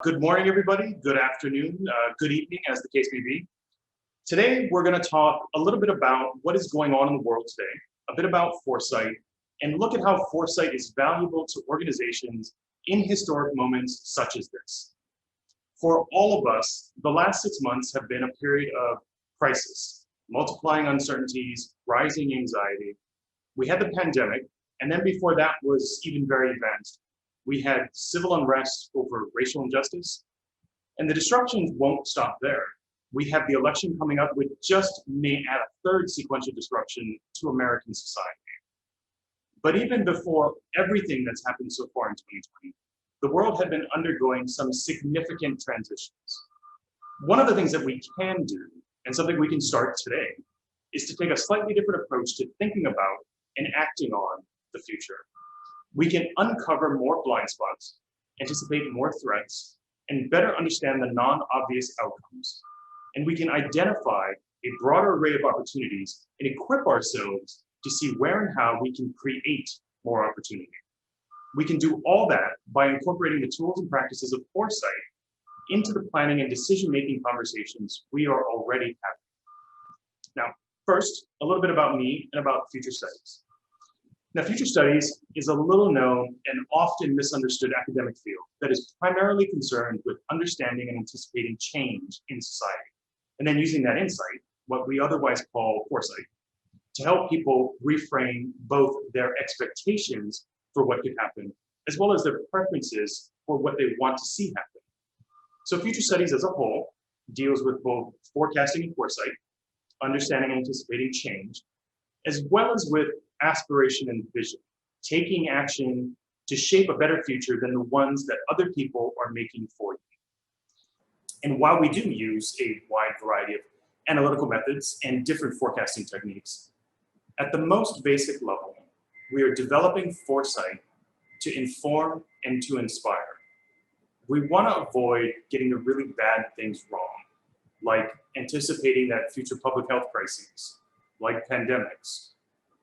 Good morning, everybody. Good afternoon, good evening, as the case may be. Today, we're going to talk a little bit about what is going on in the world today, a bit about foresight, and look at how foresight is valuable to organizations in historic moments such as this. For all of us, the last 6 months have been a period of crisis, multiplying uncertainties, rising anxiety. We had the pandemic, and then before that was even very advanced, we had civil unrest over racial injustice, and the disruptions won't stop there. We have the election coming up, which just may add a third sequential disruption to American society. But even before everything that's happened so far in 2020, the world had been undergoing some significant transitions. One of the things that we can do, and something we can start today, is to take a slightly different approach to thinking about and acting on the future. We can uncover more blind spots, anticipate more threats, and better understand the non-obvious outcomes. And we can identify a broader array of opportunities and equip ourselves to see where and how we can create more opportunity. We can do all that by incorporating the tools and practices of foresight into the planning and decision-making conversations we are already having. Now, first, a little bit about me and about future studies. Now, future studies is a little known and often misunderstood academic field that is primarily concerned with understanding and anticipating change in society, and then using that insight, what we otherwise call foresight, to help people reframe both their expectations for what could happen, as well as their preferences for what they want to see happen. So future studies as a whole deals with both forecasting and foresight, understanding and anticipating change, as well as with aspiration and vision, taking action to shape a better future than the ones that other people are making for you. And while we do use a wide variety of analytical methods and different forecasting techniques, at the most basic level, we are developing foresight to inform and to inspire. We want to avoid getting the really bad things wrong, like anticipating that future public health crises, like pandemics,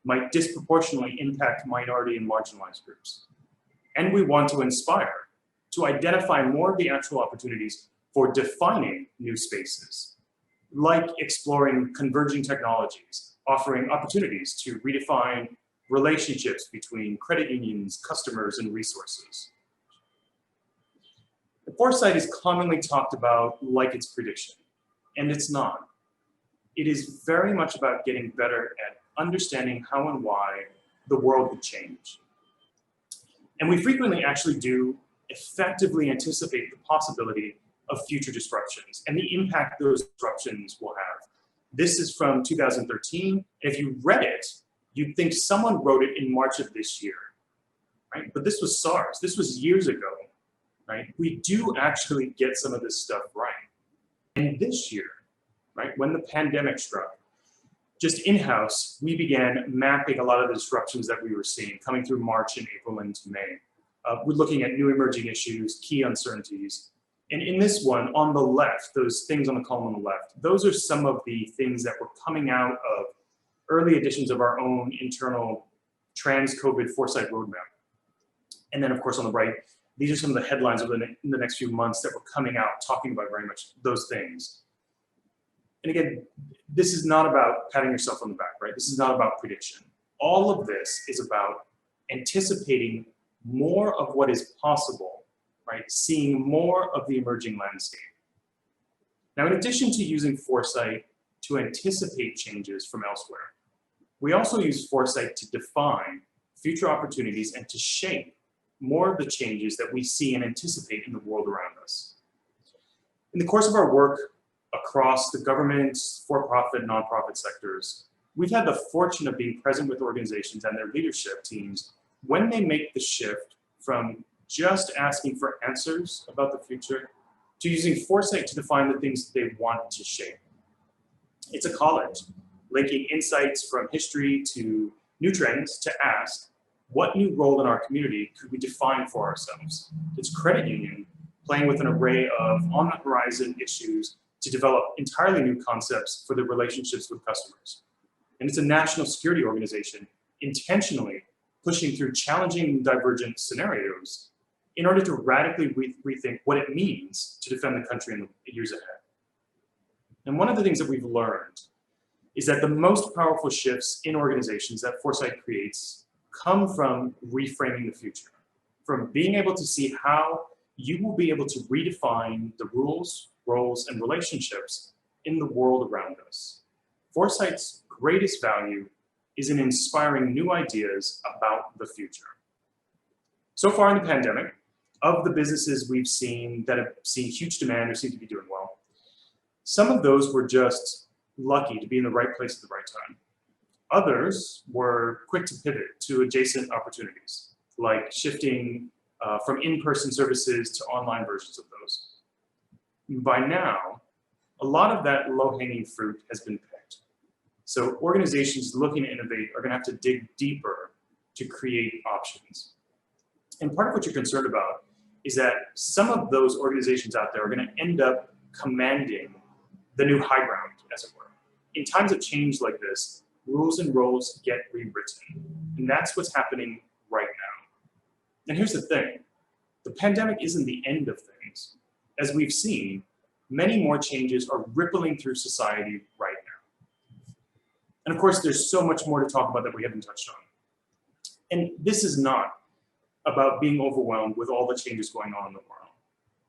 might disproportionately impact minority and marginalized groups. And we want to inspire to identify more of the actual opportunities for defining new spaces, like exploring converging technologies, offering opportunities to redefine relationships between credit unions, customers, and resources. The foresight is commonly talked about like it's prediction, and it's not. It is very much about getting better at understanding how and why the world would change. And we frequently actually do effectively anticipate the possibility of future disruptions and the impact those disruptions will have. This is from 2013. And if you read it, you'd think someone wrote it in March of this year, right? But this was SARS. This was years ago, right? We do actually get some of this stuff right. And this year, right, when the pandemic struck, just in-house, we began mapping a lot of the disruptions that we were seeing coming through March and April into May. We're looking at new emerging issues, key uncertainties. And in this one, on the left, those things on the column on the left, those are some of the things that were coming out of early editions of our own internal trans-COVID foresight roadmap. And then, of course, on the right, these are some of the headlines in the next few months that were coming out, talking about very much those things. And again, this is not about patting yourself on the back, right? This is not about prediction. All of this is about anticipating more of what is possible, right? Seeing more of the emerging landscape. Now, in addition to using foresight to anticipate changes from elsewhere, we also use foresight to define future opportunities and to shape more of the changes that we see and anticipate in the world around us. In the course of our work across the government, for-profit, nonprofit sectors, we've had the fortune of being present with organizations and their leadership teams when they make the shift from just asking for answers about the future to using foresight to define the things that they want to shape. It's a college, linking insights from history to new trends to ask, what new role in our community could we define for ourselves? It's credit union playing with an array of on-the-horizon issues to develop entirely new concepts for the relationships with customers. And it's a national security organization intentionally pushing through challenging divergent scenarios in order to radically rethink what it means to defend the country in the years ahead. And one of the things that we've learned is that the most powerful shifts in organizations that Foresight creates come from reframing the future, from being able to see how you will be able to redefine the rules, roles, and relationships in the world around us. Foresight's greatest value is in inspiring new ideas about the future. So far in the pandemic, of the businesses we've seen that have seen huge demand or seem to be doing well, some of those were just lucky to be in the right place at the right time. Others were quick to pivot to adjacent opportunities, like shifting from in-person services to online versions of those. By now, a lot of that low-hanging fruit has been picked. So organizations looking to innovate are going to have to dig deeper to create options. And part of what you're concerned about is that some of those organizations out there are going to end up commanding the new high ground, as it were. In times of change like this, rules and roles get rewritten. And that's what's happening right now. And here's the thing. The pandemic isn't the end of things. As we've seen, many more changes are rippling through society right now. And of course, there's so much more to talk about that we haven't touched on. And this is not about being overwhelmed with all the changes going on in the world.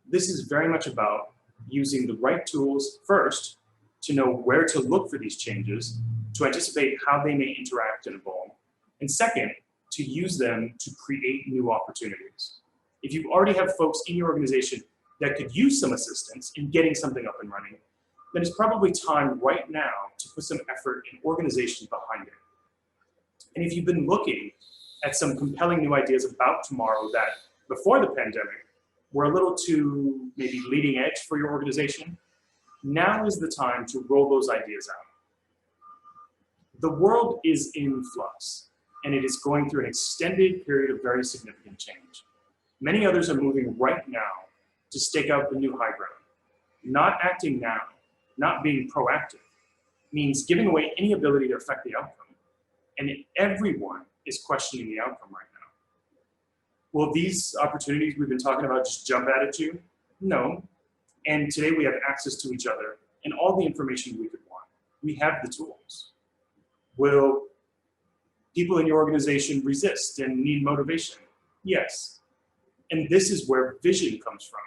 This is very much about using the right tools first to know where to look for these changes, to anticipate how they may interact and evolve, and second, to use them to create new opportunities. If you already have folks in your organization that could use some assistance in getting something up and running, then it's probably time right now to put some effort and organization behind it. And if you've been looking at some compelling new ideas about tomorrow that before the pandemic were a little too maybe leading edge for your organization, now is the time to roll those ideas out. The world is in flux, and it is going through an extended period of very significant change. Many others are moving right now to stake out the new high ground. Not acting now, not being proactive, means giving away any ability to affect the outcome. And everyone is questioning the outcome right now. Will these opportunities we've been talking about just jump at you? No. And today we have access to each other and all the information we could want. We have the tools. Will people in your organization resist and need motivation? Yes. And this is where vision comes from.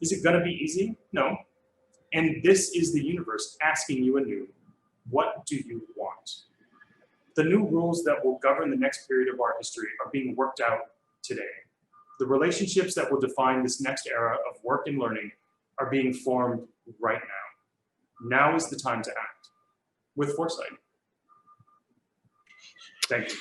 Is it going to be easy? No. And this is the universe asking you anew, what do you want? The new rules that will govern the next period of our history are being worked out today. The relationships that will define this next era of work and learning are being formed right now. Now is the time to act with foresight. Thank you.